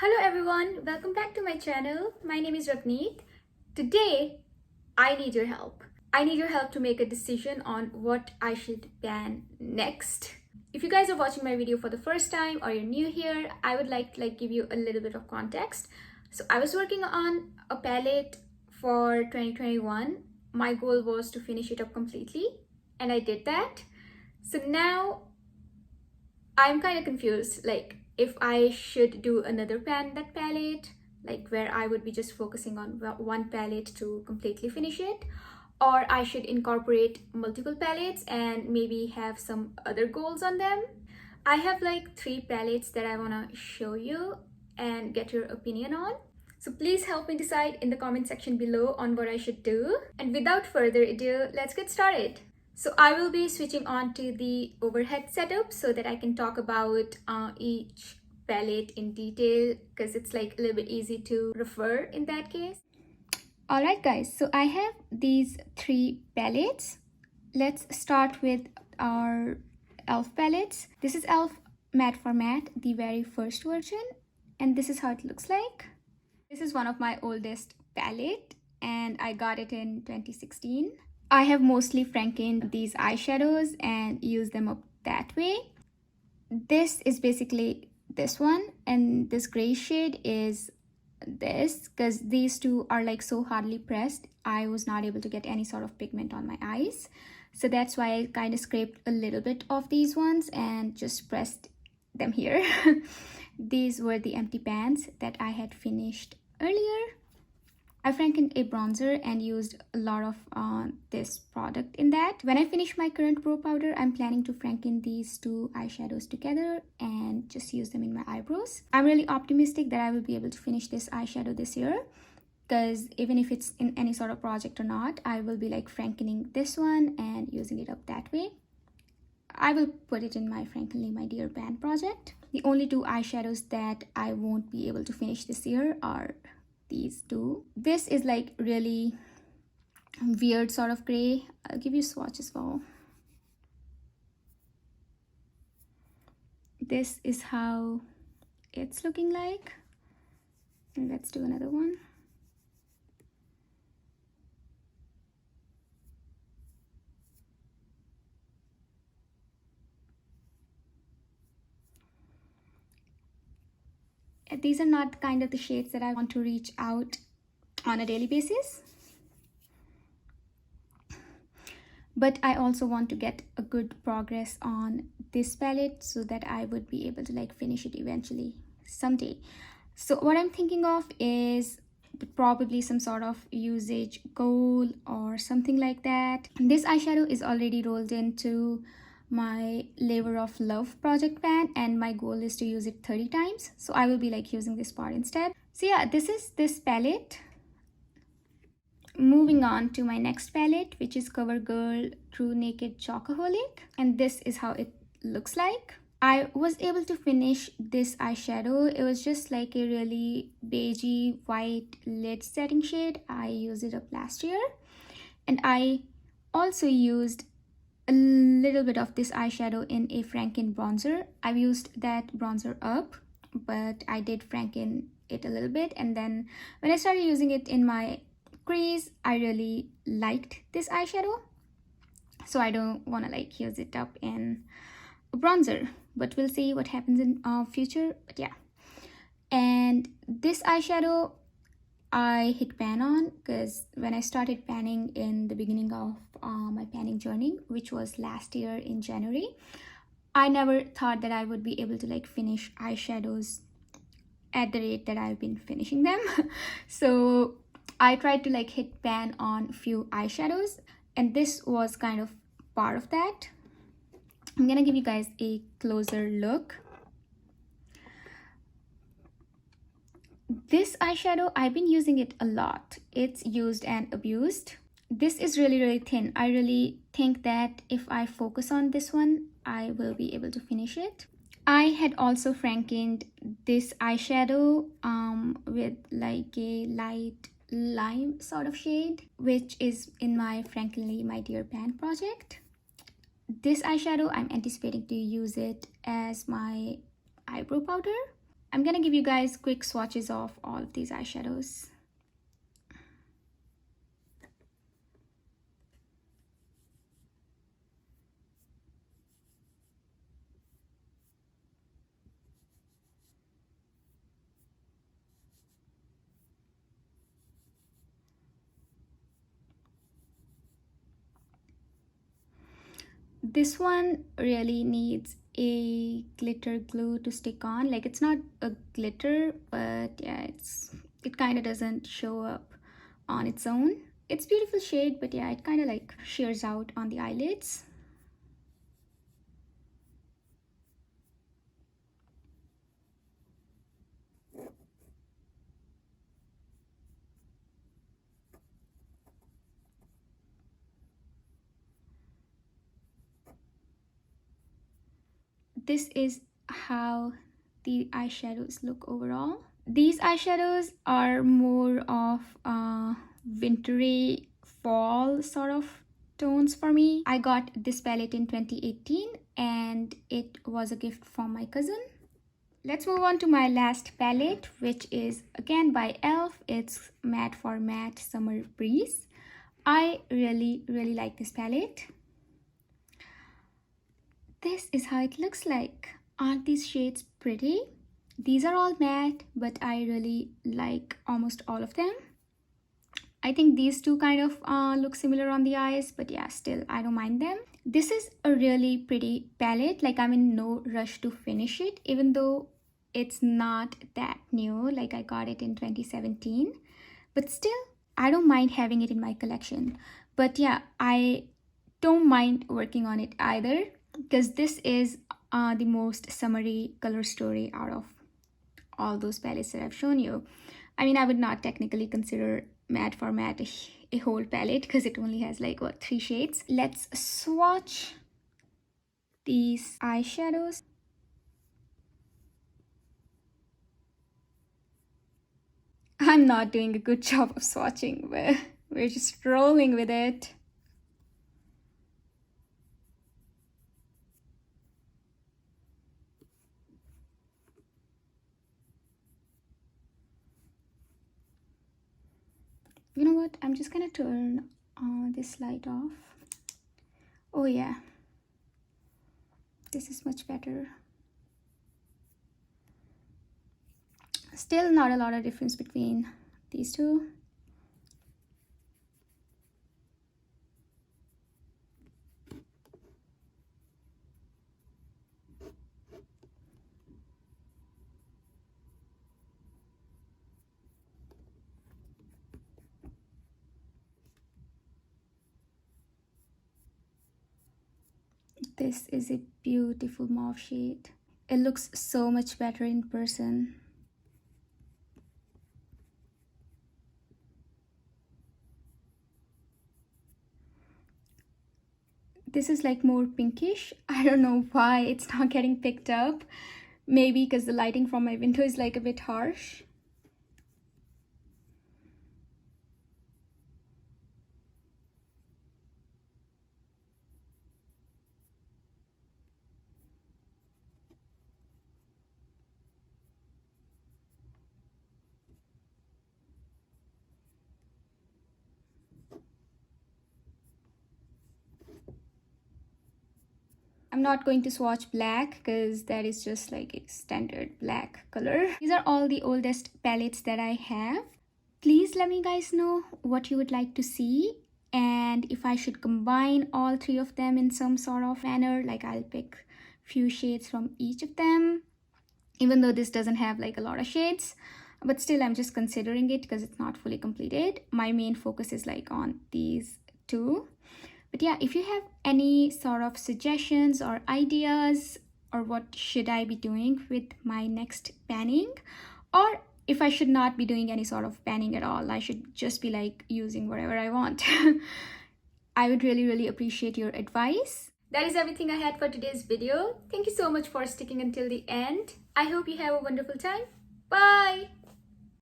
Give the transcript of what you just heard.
Hello everyone, welcome back to my channel. My name is Ratneet. Today, I need your help. I need your help to make a decision on what I should ban next. If you guys are watching my video for the first time or you're new here, I would like to give you a little bit of context. So I was working on a palette for 2021. My goal was to finish it up completely and I did that. So now I'm kind of confused, if I should do another that palette, where I would be just focusing on one palette to completely finish it, or I should incorporate multiple palettes and maybe have some other goals on them. I have three palettes that I want to show you and get your opinion on. So please help me decide in the comment section below on what I should do. And without further ado, let's get started. So I will be switching on to the overhead setup so that I can talk about each palette in detail, because it's a little bit easy to refer in that case. Alright guys, so I have these three palettes. Let's start with our e.l.f. palettes. This is e.l.f. Matte for Matte, the very first version, and this is how it looks like. This is one of my oldest palette and I got it in 2016. I have mostly frankened these eyeshadows and used them up that way. This is basically this one, and this gray shade is this, because these two are so hardly pressed. I was not able to get any sort of pigment on my eyes. So that's why I kind of scraped a little bit of these ones and just pressed them here. These were the empty pans that I had finished earlier. I frankened a bronzer and used a lot of this product in that. When I finish my current brow powder, I'm planning to franken these two eyeshadows together and just use them in my eyebrows. I'm really optimistic that I will be able to finish this eyeshadow this year, because even if it's in any sort of project or not, I will be frankening this one and using it up that way. I will put it in my Frankly My Dear band project. The only two eyeshadows that I won't be able to finish this year are these two. This is really weird sort of gray. I'll give you a swatch as well. This is how it's looking like. And let's do another one. These are not kind of the shades that I want to reach out on a daily basis. But I also want to get a good progress on this palette so that I would be able to finish it eventually someday. So what I'm thinking of is probably some sort of usage goal or something like that. This eyeshadow is already rolled into my Labor of Love project pan, and my goal is to use it 30 times. So I will be using this part instead. So yeah, this is this palette. Moving on to my next palette, which is Covergirl True Naked Chocoholic, and this is how it looks like. I was able to finish this eyeshadow. It was just a really beigey white lid setting shade. I used it up last year, and I also used a little bit of this eyeshadow in a franken bronzer. I've used that bronzer up, but I did franken it a little bit, and then when I started using it in my crease, I really liked this eyeshadow, so I don't want to use it up in a bronzer, but we'll see what happens in future. But yeah, and this eyeshadow I hit pan on because when I started panning in the beginning of my panning journey, which was last year in January, I never thought that I would be able to finish eyeshadows at the rate that I've been finishing them. So I tried to hit pan on a few eyeshadows, and this was kind of part of that. I'm gonna give you guys a closer look. This eyeshadow, I've been using it a lot. It's used and abused. This is really thin. I really think that if I focus on this one, I will be able to finish it. I had also frankened this eyeshadow with a light lime sort of shade, which is in my Frankly My Dear pan project. This eyeshadow, I'm anticipating to use it as my eyebrow powder. I'm gonna give you guys quick swatches of all of these eyeshadows. This one really needs a glitter glue to stick on. Like, it's not a glitter, but yeah, it kind of doesn't show up on its own. It's beautiful shade, but yeah, it kind of like shears out on the eyelids. This is how the eyeshadows look overall. These eyeshadows are more of wintry fall sort of tones for me. I got this palette in 2018 and it was a gift from my cousin. Let's move on to my last palette, which is again by e.l.f. It's Matte for Matte Summer Breeze. I really like this palette. This is how it looks like. Aren't these shades pretty? These are all matte, but I really like almost all of them. I think these two kind of look similar on the eyes, but yeah, still, I don't mind them. This is a really pretty palette. Like, I'm in no rush to finish it, even though it's not that new. Like, I got it in 2017, but still, I don't mind having it in my collection. But yeah, I don't mind working on it either, because this is the most summery color story out of all those palettes that I've shown you. I mean, I would not technically consider Matte for Matte a whole palette because it only has like, what, 3 shades. Let's swatch these eyeshadows. I'm not doing a good job of swatching, but we're just rolling with it. You know what? I'm just gonna turn this light off. Oh yeah, this is much better. Still not a lot of difference between these two. This is a beautiful mauve shade. It looks so much better in person. This is like more pinkish. I don't know why it's not getting picked up. Maybe because the lighting from my window is like a bit harsh. I'm not going to swatch black because that is just like a standard black color. These are all the oldest palettes that I have. Please let me guys know what you would like to see and if I should combine all 3 of them in some sort of manner. Like, I'll pick few shades from each of them, even though this doesn't have like a lot of shades, but still I'm just considering it because it's not fully completed. My main focus is like on these 2. But yeah, if you have any sort of suggestions or ideas, or what should I be doing with my next panning, or if I should not be doing any sort of panning at all, I should just be like using whatever I want, I would really appreciate your advice. That is everything I had for today's video. Thank you so much for sticking until the end. I hope you have a wonderful time. Bye!